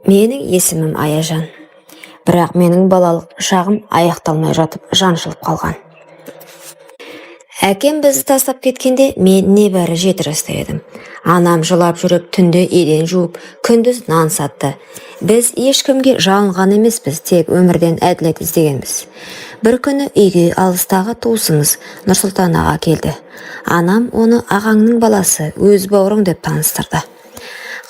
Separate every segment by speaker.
Speaker 1: Менің есімім Аяжан. Бірақ менің балалық шағым аяқталмай жатып жаншылып қалған. Әкем бізді тастап кеткенде мен небәрі 7 жаста едім. Анам жылап жүріп, түнде еден жуып, күндіз нан сатты. Біз ешкімге жалынған емеспіз, тек өмірден әділет іздегенбіз. Бір күні үйге алыстағы туысымыз Нұрсұлтан аға келді. Анам оны ағаңның баласы, өз бауырың деп таныстырды.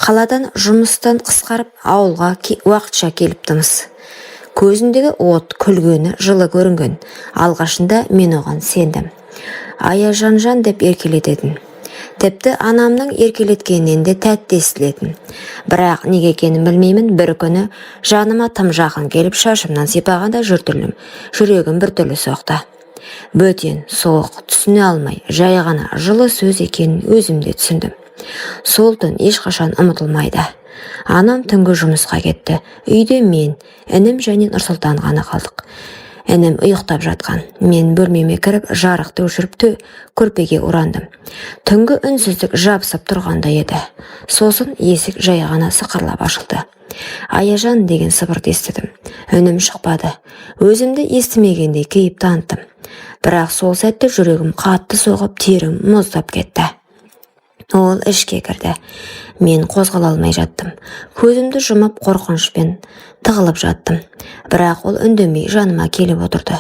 Speaker 1: Қаладан жұмыстан қысқарып ауылға уақытша келіптіміз. Көзіндегі от, күлгені жылы көрінген. Алғашында мен оған сендім. Аяжан деп еркелететін. Тіпті анамның еркелеткенінен де тәтті естілетін. Бірақ неге екенін білмеймін, бір күні жаныма тым жақын келіп шашымнан сипағанда жүрегім біртүрлі соқты. Бөтен, соғық, түсіне алмай, жай ғана жылы сөз екенін өзімде түсіндім. Сол түн ешқашан ұмытылмайды. Анам түнгі жұмысқа кетті. Үйде мен, інім және Нұрсұлтан ғана қалдық. Інім ұйықтап жатқан. Мен бөлмеме кіріп, жарықты өшіріп көрпеге орандым. Түнгі үнсіздік жабысып тұрғанда еді. Сосын есік жай ғана сықырлап ашылды. Аяжан деген сыбырды естідім. Үнім шықпады. Өзімді естімегендей кейіп таныттым. Бірақ сол сәтте жүрегім қатты соғып, терім мұздап кетті. Ол ішке кірді. Мен қозғала алмай жаттым. Көзімді жұмып қорқынышпен тығылып жаттым. Бірақ ол үндемей жаныма келіп отырды.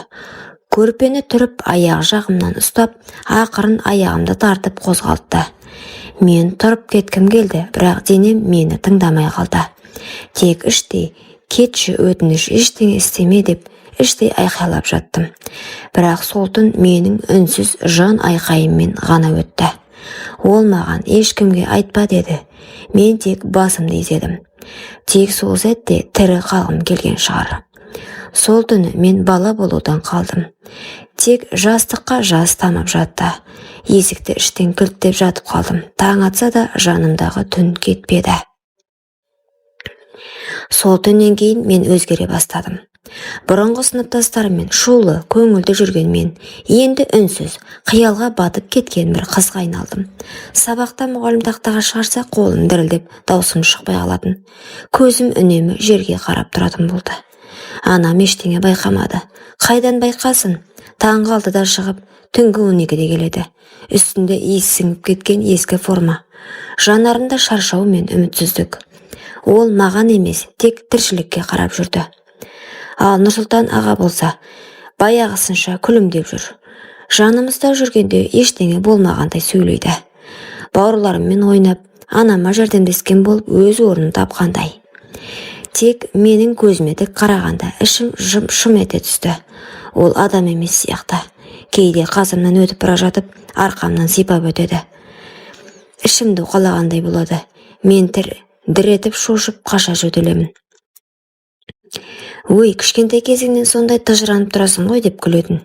Speaker 1: Көрпені түріп, аяқ жағымнан ұстап, ақырын аяғымды тартып қозғалтты. Мен тұрып кеткім келді, бірақ денем мені тыңдамай қалды. Тек іштей, кетші өтініш, ештеңе істеме деп іштей айқайлап жаттым. Бірақ сол түн менің үнсіз жан айқайыммен ғана өтті. Ол маған ешкімге айтпа деді. Мен тек басымды изедім. Тек сол сәтте тірі қалғым келген шығар. Сол түні мен бала болудан қалдым. Тек жастыққа жас тамып жатты. Есікті іштен кілттеп жатып қалдым. Таң атса да жанымдағы түн кетпеді. Сол түннен кейін мен өзгере бастадым. Бұрынғы сыныптастарыммен шулы, көңілді жүрген мен енді үнсіз, қиялға батып кеткен бір қызға айналдым. Сабақта мұғалім тақтаға шығарса, қолым дірілдеп, даусым шықпай қалатын. Көзім үнемі жерге қарап тұратын болды. Анам ештеңе байқамады. Қайдан байқасын? Таңғы 6-да шығып, түнгі 12-де келеді. Үстінде иіс сіңіп кеткен ескі форма. Жанарында шаршау мен үмітсіздік. Ол маған емес, тек тіршілікке қарап жүрді. Ал Нұрсұлтан аға болса, баяғысынша күлімдеп жүр. Жанымызда жүргенде ештеңе болмағандай сөйлейді. Бауырларыммен ойнап, анама жәрдемдескен болып өз орнын тапқандай. Тек менің көзіме тік қарағанда ішім шым ете түсті. Ол адам емес сияқты. Кейде қасымнан өтіп бара жатып, арқамнан сипап өтеді. Ішімді уқалағандай болады. Мен дір етіп шошып қаша жөтелемін. Ой, кішкентай кезіңнен сондай тыжыранып тұрасың ғой деп күлетін.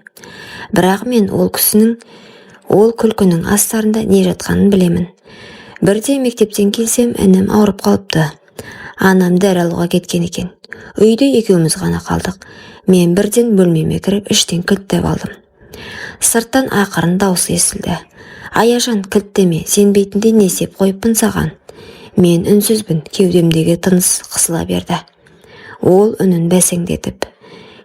Speaker 1: Бірақ мен ол күлкінің астарында не жатқанын білемін. Бірде мектептен келсем, інім ауырып қалыпты. Анам дәрі алуға кеткен екен. Үйде екеуміз ғана қалдық. Мен бірден бөлмеме кіріп, іштен кілттеп алдым. Сырттан ақырын дауысы естілді. Аяжан, кілттеме, сенбейтіндей не істеп қойыппын саған. Мен үнсізбін, кеудемдегі тыныс қысыла берді. Ол үнін бәсеңдетіп: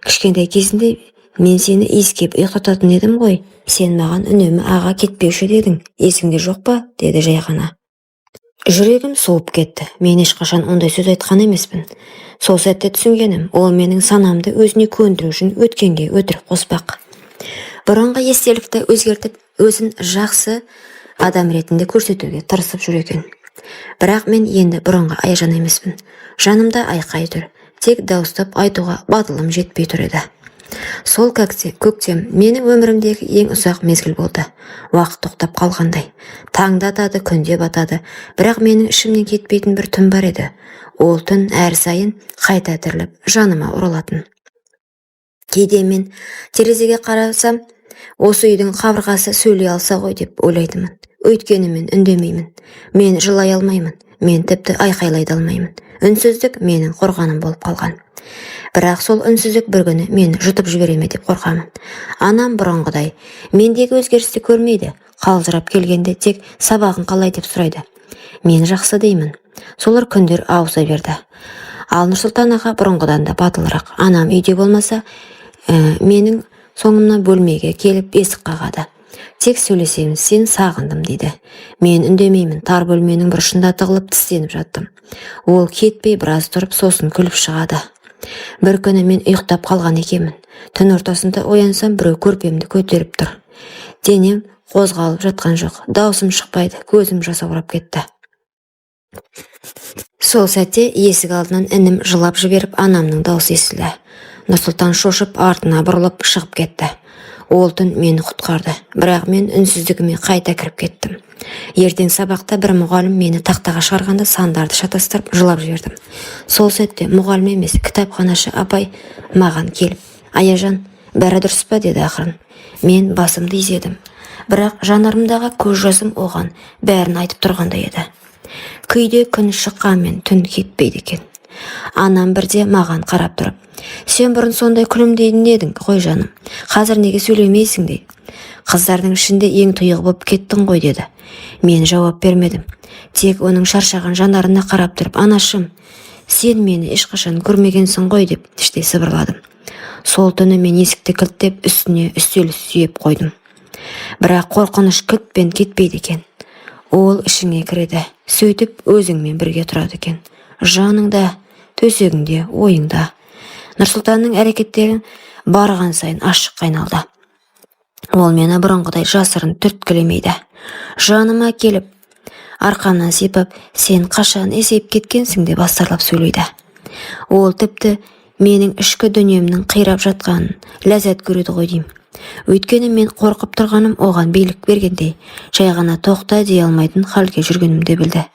Speaker 1: кішкентай кезінде мен сені иіскеп ұйықтататын едім ғой. Сен маған үнемі аға кетпеуші дедің. Есіңде жоқ па? Деді жай ғана. Жүрегім суып кетті. Мен ешқашан ондай сөз айтқан емеспін. Сол сәтте түсінгенім, ол менің санамды өзіне көндіру үшін өткенге өтірік қоспақ. Бұрынғы естелікті өзгертіп, өзін жақсы адам ретінде көрсетуге тырысып жүр екен. Бірақ мен енді бұрынғы Аяжан емеспін. Жанымда айқай тұр. Тек дауыстап айтуға батылым жетпей тұр еді. Сол көктем менің өмірімдегі ең ұзақ мезгіл болды. Уақыт тоқтап қалғандай. Таңда атады, күнде батады. Бірақ менің ішімнен кетпейтін бір түн бар еді. Ол түн әр сайын қайта тіріліп жаныма оралатын. Кейде мен терезеге қарасам, осы үйдің қабырғасы сөйлей алса ғой деп ойлайтынмын. Өйткені мен үндемеймін. Мен жылай алмаймын. Мен тіпті айқайлай да алмаймын. Үнсіздік менің қорғаным болып қалған. Бірақ сол үнсіздік бір күні мені жұтып жібереме деп қорқамын. Анам бұрынғыдай мендегі өзгерісті көрмейді. Қалжырап келгенде тек сабағын қалай деп сұрайды. Мен жақсы деймін. Солар күндер ауыса берді. Ал Нұрсұлтан аға бұрынғыдан да батылырақ. Анам үйде болмаса, менің соңымнан бөлмеге келіп есік қағады. Тек сөйлесеміз, сен сағындым дейді. Мен үндемеймін, тар бөлменің бұрышында тығылып тістеніп жаттым. Ол кетпей біраз тұрып, сосын күліп шығады. Бір күні мен ұйықтап қалған екенмін. Түн ортасында оянсам, біреу көрпемді көтеріп тұр. Денем қозғалып жатқан жоқ, даусым шықпайды, көзім жасаурап кетті. Сол сәтте есік алдынан інім жылап жіберіп, анамның даусы естілді. Нұрсұлтан шошып артына бұрылып шығып кетті. Ол түн мені құтқарды, бірақ мен үнсіздігіме қайта кіріп кеттім. Ертең сабақта бір мұғалім мені тақтаға шығарғанда сандарды шатастырып жылап жібердім. Сол сәтте мұғалім емес, кітапханашы апай маған келіп, «Аяжан, бәрі дұрыс па?» деді ақырын. Мен басымды изедім, бірақ жанарымдағы көз жасым оған бәрін айтып тұрғандай еді. Күйде күн шыққанмен түн кетпейді екен. Анам бірде маған қарап тұрып, «Сен бұрын сондай күлімдейтін едің ғой жаным, қазір неге сөйлемейсің?» дейді. «Қыздардың ішінде ең тұйығы болып кеттің ғой» деді. Мен жауап бермедім. Тек оның шаршаған жанарына қарап тұрып, «Анашым, сен мені ешқашан көрмегенсің ғой» деп іштей сыбырладым. Сол түні мен есікті кілттеп үстіне үстел сүйеп қойдым. Бірақ қорқыныш кілтпен кетпейді екен. Ол ішіңе кіреді, сөйтіп өзіңмен бірге тұрады екен. Жаныңда, төсегіңде, ойыңда. Нұрсұлтанның әрекеттерін барған сайын ашық айналды. Ол мені бұрынғыдай жасырын түрткілемейді. Жаныма келіп, арқамнан сипап, «Сен қашан есейіп кеткенсің?» деп астарлап сөйлейді. Ол тіпті менің ішкі дүниемнің қирап жатқанын ләззат көреді ғой деймін. Өйткені мен қорқып тұрғаным оған билік бергендей, жай ғана тоқта дей алмайтын халге жүргенімді білді.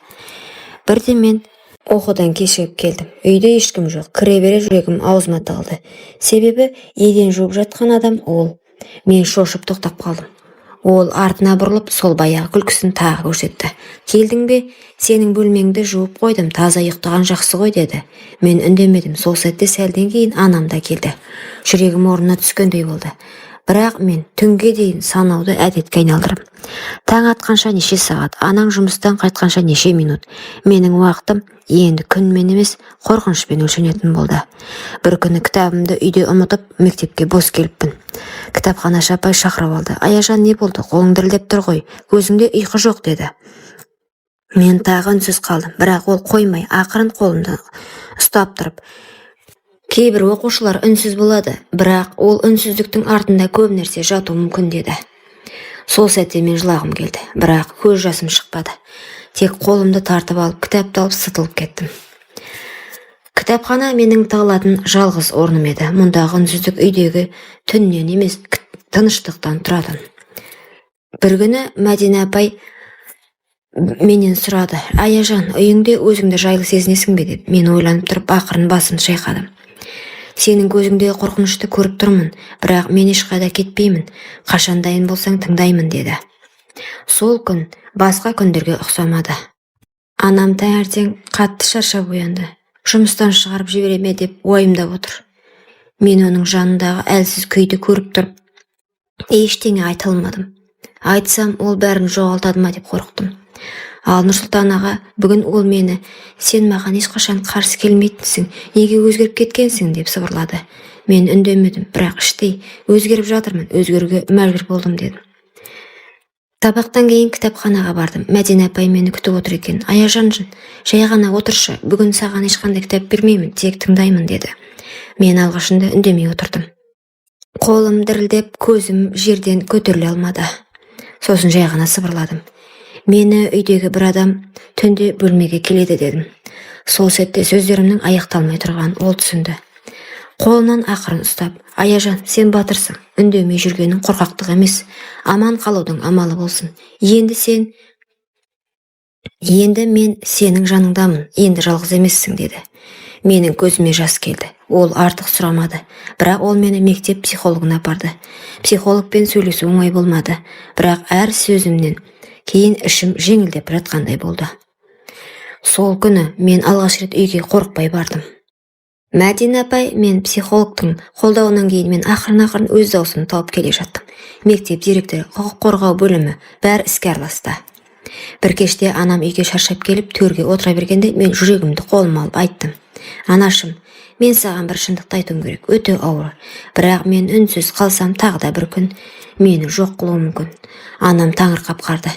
Speaker 1: Бірде мен оқудан кешігіп келдім. Үйде ешкім жоқ. Кіре бере жүрегім аузыма тығылды. Себебі еден жуып жатқан адам ол. Мен шошып тоқтап қалдым. Ол артына бұрылып, сол баяғы күлкісін тағы көрсетті. «Келдің бе? Сенің бөлмеңді жуып қойдым, таза ұйықтаған жақсы ғой» деді. Мен үндемедім. Сол сәтте сәлден кейін анам да келді. Жүрегім орнына түскендей болды. Бірақ мен түнге дейін санауды әдетке айналдырып. Таң атқанша неше сағат, анам жұмыстан қайтқанша неше минут. Менің уақытым енді күнмен емес, қорқынышпен өлшенетін болды. Бір күні кітабымды үйде ұмытып, мектепке бос келіппін. Кітапханашы апай шақырып алды. «Аяжан, не болды? Қолың дірілдеп тұр ғой. Көзіңде ұйқы жоқ» деді. Мен тағы үнсіз қалдым, бірақ ол қоймай, ақырын қолымды ұстап тұрып, «Кейбір оқушылар үнсіз болады, бірақ ол үнсіздіктің артында көп нәрсе жатуы мүмкін» деді. Сол сәтте мен жылағым келді, бірақ көз жасым шықпады. Тек қолымды тартып алып, кітапты алып сытылып кеттім. Кітапхана менің тығылатын жалғыз орным еді. Мұндағы үнсіздік үйдегі түннен емес, тыныштықтан тұратын. Бір күні Мәдина апай менен сұрады, «Аяжан, үйіңде өзіңді жайлы сезінесің бе?» деп. Мен ойланып тұрып, ақырын басымды шайқадым. «Сенің көзіңдегі қорқынышты көріп тұрмын, бірақ мен ешқайда кетпеймін. Қашан дайын болсаң тыңдаймын» деді. Сол күн басқа күндерге ұқсамады. Анам таңертең қатты шаршап оянды. Жұмыстан шығарып жібере ме деп уайымдап отыр. Мен оның жанындағы әлсіз күйді көріп тұрып, ештеңе айта алмадым. Айтсам, ол бәрін жоғалтады ма деп қорықтым. Ал Нұрсұлтан аға, бүгін ол мені, «Сен маған ешқашан қарсы келмейтінсің, неге өзгеріп кеткенсің?» деп сыбырлады. Мен үндемедім, бірақ іштей, «Өзгеріп жатырмын, өзгеруге мәжбүр болдым» дедім. Сабақтан кейін кітапханаға бардым. Мәдина апай мені күтіп отыр екен. «Аяжан, жай ғана отыршы, бүгін саған ешқандай кітап бермеймін, тек тыңдаймын» деді. Мен алғашында үндемей отырдым. Қолым дірілдеп, көзім жерден көтеріле алмады. Сосын жай ғана сыбырладым. «Мені үйдегі бір адам түнде бөлмеге келеді» дедім. Сол сәтте сөздерімнің аяқталмай тұрған ол түсінді. Қолынан ақырын ұстап, «Аяжан, сен батырсың, үндемей жүргенің қорқақтық емес, аман қалудың амалы болсын. Енді мен сенің жаныңдамын, енді жалғыз емессің» деді. Менің көзіме жас келді. Ол артық сұрамады, бірақ ол мені мектеп психологына апарды. Психологпен сөйлесу оңай болмады, бірақ әр сөзімнен кейін ішім жеңілдеп жатқандай болды. Сол күні мен алғаш рет үйге қорықпай бардым. Мәдина апай мен психологтың қолдауынан кейін мен ақырын өз даусымды тауып келе жаттым. Мектеп директоры, құқық қорғау бөлімі бәрі іске араласты. Бір кеште анам үйге шаршап келіп төрге отыра бергенде мен жүрегімді қолыма алып айттым. Анашым, мен саған бір шындықты айтуым керек, өте ауыр. Бірақ мен үнсіз қалсам тағы да бір күн мені жоқ қылуы мүмкін. Анам таңырқап қалды.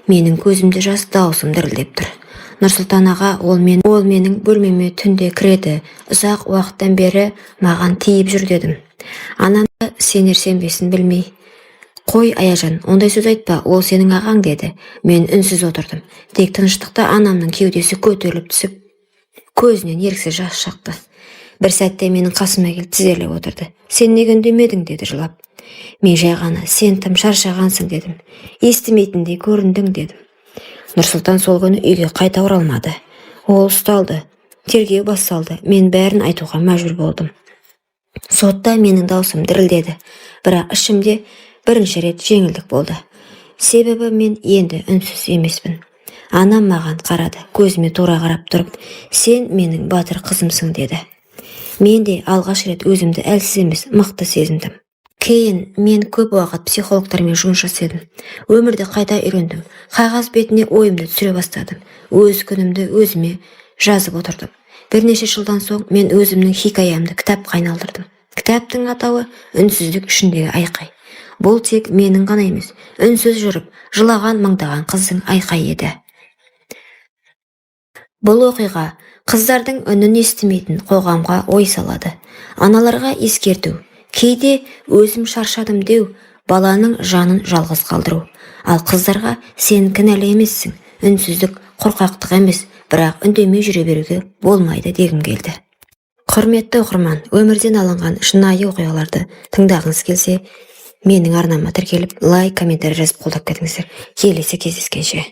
Speaker 1: Менің көзімде жас, даусым дірілдеп тұр. Нұрсұлтан аға, ол менің бөлмеме түнде кіреді. Ұзақ уақыттан бері маған тиіп жүр дедім. Анам сенер-сенбесін білмей, қой Аяжан, ондай сөз айтпа, ол сенің ағаң деді. Мен үнсіз отырдым. Тек тыныштықта анамның кеудесі көтеріліп түсіп, көзінен еріксіз жас шақты. Бір сәтте менің қасыма келіп тізерлеп отырды. Сен неге үндемедің деді жылап. Мен жай ғана сен тым шаршағансың дедім. Естімейтіндей көріндің дедім. Нұрсұлтан сол күні үйге қайта оралмады. Ол ұсталды. Тергеу басталды. Мен бәрін айтуға мәжбүр болдым. Сотта менің даусым дірілдеді. Бірақ ішімде бірінші рет жеңілдік болды. Себебі мен енді үнсіз емеспін. Анам маған қарады, көзіме тура қарап тұрып, сен менің батыр қызымсың деді. Мен де алғаш рет өзімді әлсіз емес, мықты сезіндім. Кейін мен көп уақыт психологтармен жұмыс жасадым. Өмірді қайта үйрендім. Қағаз бетіне ойымды түсіре бастадым. Өз күнімді өзіме жазып отырдым. Бірнеше жылдан соң мен өзімнің хикаямды кітапқа айналдырдым. Кітаптың атауы «Үнсіздік ішіндегі айқай». Бұл тек менің ғана емес, үнсіз жүріп, жылаған мыңдаған қыздың айқайы еді. Бұл оқиға қыздардың үнін естімейтін қоғамға ой салады. Аналарға ескерту. Кейде өзім шаршадым деу, баланың жанын жалғыз қалдыру. Ал қыздарға сен кінәлі емессің. Үнсіздік қорқақтық емес, бірақ үндемей жүре беруге болмайды дегім келді. Құрметті оқырман, өмірден алынған шынайы оқиғаларды тыңдағыңыз келсе, менің арнама тіркеліп, лайк, комментарий жазып қолдап кетіңіздер. Келесі кездескенше.